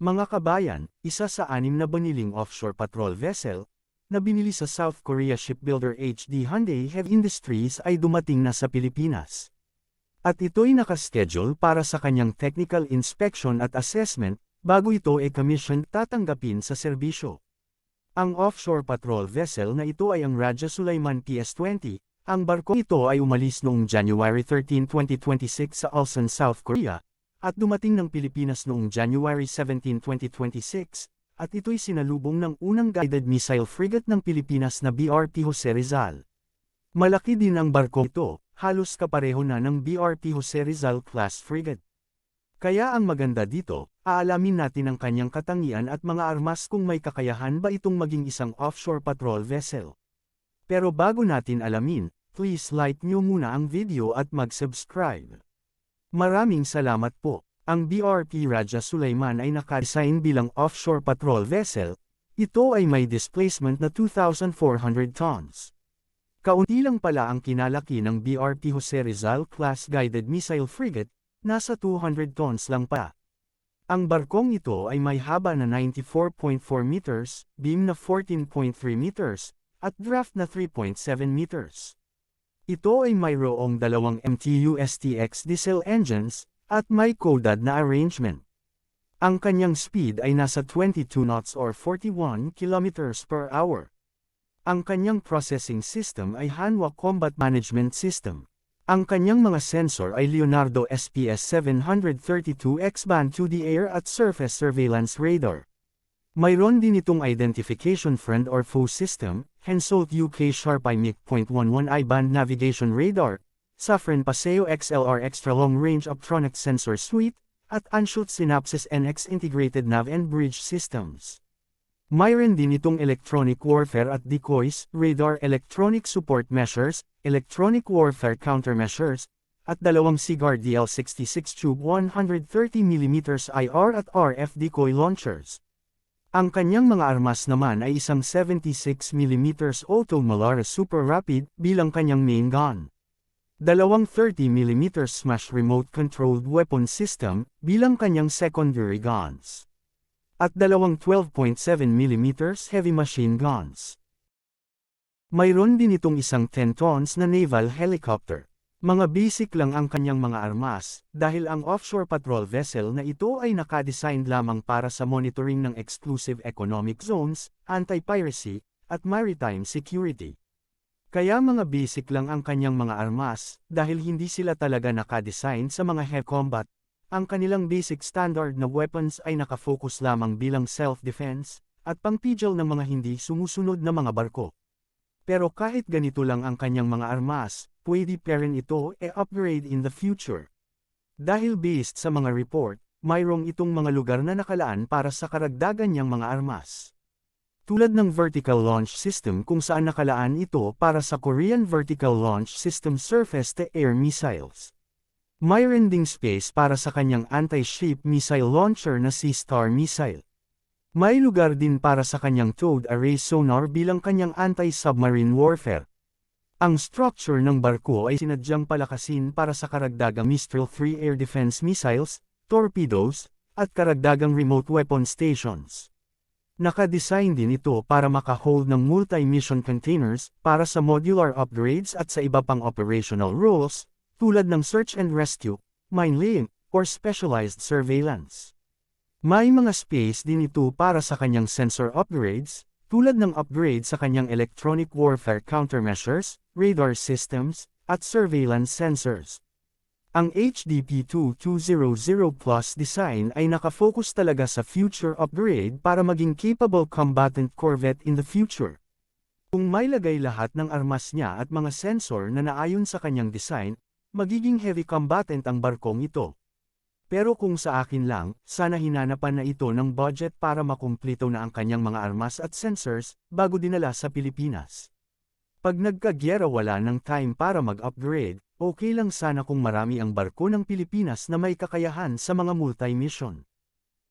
Mga kabayan, isa sa 6 na baniling offshore patrol vessel, na binili sa South Korea shipbuilder HD Hyundai Heavy Industries ay dumating na sa Pilipinas. At ito'y nakaschedule para sa kanyang technical inspection at assessment, bago ito commission tatanggapin sa serbisyo. Ang offshore patrol vessel na ito ay ang Raja Sulaiman PS-20, ang barkong ito ay umalis noong January 13, 2026 sa Ulsan, South Korea, at dumating ng Pilipinas noong January 17, 2026, at ito'y sinalubong ng unang guided missile frigate ng Pilipinas na BRP Jose Rizal. Malaki din ang barkong ito, halos kapareho na ng BRP Jose Rizal class frigate. Kaya ang maganda dito, aalamin natin ang kanyang katangian at mga armas kung may kakayahan ba itong maging isang offshore patrol vessel. Pero bago natin alamin, please like nyo muna ang video at mag-subscribe. Maraming salamat po. Ang BRP Raja Sulaiman ay nakadesign bilang offshore patrol vessel. Ito ay may displacement na 2,400 tons. Kaunti lang pala ang kinalaki ng BRP Jose Rizal class guided missile frigate, nasa 200 tons lang pa. Ang barkong ito ay may haba na 94.4 meters, beam na 14.3 meters, at draft na 3.7 meters. Ito ay mayroong 2 MTU STX diesel engines, at may coded na arrangement. Ang kanyang speed ay nasa 22 knots or 41 kilometers per hour. Ang kanyang processing system ay Hanwha Combat Management System. Ang kanyang mga sensor ay Leonardo SPS 732 X-band 2D air at surface surveillance radar. Mayroon din itong identification friend or foe system, Hensoldt UK Sharp IMIC.11 I-band navigation radar, Safran Paseo XLR extra long-range optronic sensor suite, at Anshot Synapsys NX integrated nav and bridge systems. Mayroon din itong electronic warfare at decoys, radar electronic support measures, electronic warfare countermeasures, at 2 Seaguard DL66 tube 130mm IR at RF decoy launchers. Ang kanyang mga armas naman ay isang 76mm Auto Malara Super Rapid bilang kanyang main gun. 2 30mm Smash Remote Controlled Weapon System bilang kanyang secondary guns. At 2 12.7mm Heavy Machine Guns. Mayroon din itong isang 10 tons na naval helicopter. Mga basic lang ang kanyang mga armas, dahil ang offshore patrol vessel na ito ay nakadesign lamang para sa monitoring ng exclusive economic zones, anti-piracy, at maritime security. Kaya mga basic lang ang kanyang mga armas, dahil hindi sila talaga nakadesign sa mga heavy combat. Ang kanilang basic standard na weapons ay nakafocus lamang bilang self-defense, at pangpigil ng mga hindi sumusunod na mga barko. Pero kahit ganito lang ang kanyang mga armas, pwede pa rin ito upgrade in the future. Dahil based sa mga report, mayroong itong mga lugar na nakalaan para sa karagdagan niyang mga armas. Tulad ng vertical launch system kung saan nakalaan ito para sa Korean Vertical Launch System surface-to-air missiles. Mayroon ding space para sa kanyang anti-ship missile launcher na Sea-Star missile. May lugar din para sa kanyang towed array sonar bilang kanyang anti-submarine warfare. Ang structure ng barko ay sinadyang palakasin para sa karagdagang Mistral 3 air defense missiles, torpedoes, at karagdagang remote weapon stations. Nakadesign din ito para makahold ng multi-mission containers para sa modular upgrades at sa iba pang operational roles, tulad ng search and rescue, mine laying, or specialized surveillance. May mga space din ito para sa kanyang sensor upgrades, tulad ng upgrade sa kanyang electronic warfare countermeasures, radar systems, at surveillance sensors. Ang HDP-2200 Plus design ay nakafocus talaga sa future upgrade para maging capable combatant corvette in the future. Kung may lagay lahat ng armas niya at mga sensor na naayon sa kanyang design, magiging heavy combatant ang barkong ito. Pero kung sa akin lang, sana hinanapan na ito ng budget para makumpleto na ang kanyang mga armas at sensors, bago dinala sa Pilipinas. Pag nagkagyera wala ng time para mag-upgrade, okay lang sana kung marami ang barko ng Pilipinas na may kakayahan sa mga multi-mission.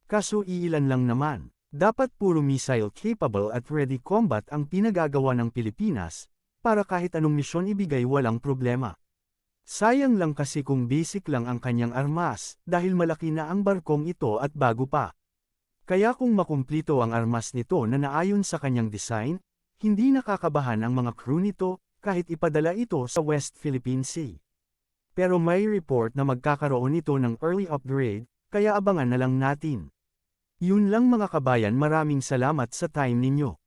Kaso iilan lang naman, dapat puro missile capable at ready combat ang pinagagawa ng Pilipinas, para kahit anong misyon ibigay walang problema. Sayang lang kasi kung basic lang ang kanyang armas, dahil malaki na ang barkong ito at bago pa. Kaya kung makumplito ang armas nito na naayon sa kanyang design, hindi nakakabahan ang mga crew nito, kahit ipadala ito sa West Philippine Sea. Pero may report na magkakaroon ito ng early upgrade, kaya abangan na lang natin. Yun lang mga kabayan, maraming salamat sa time ninyo.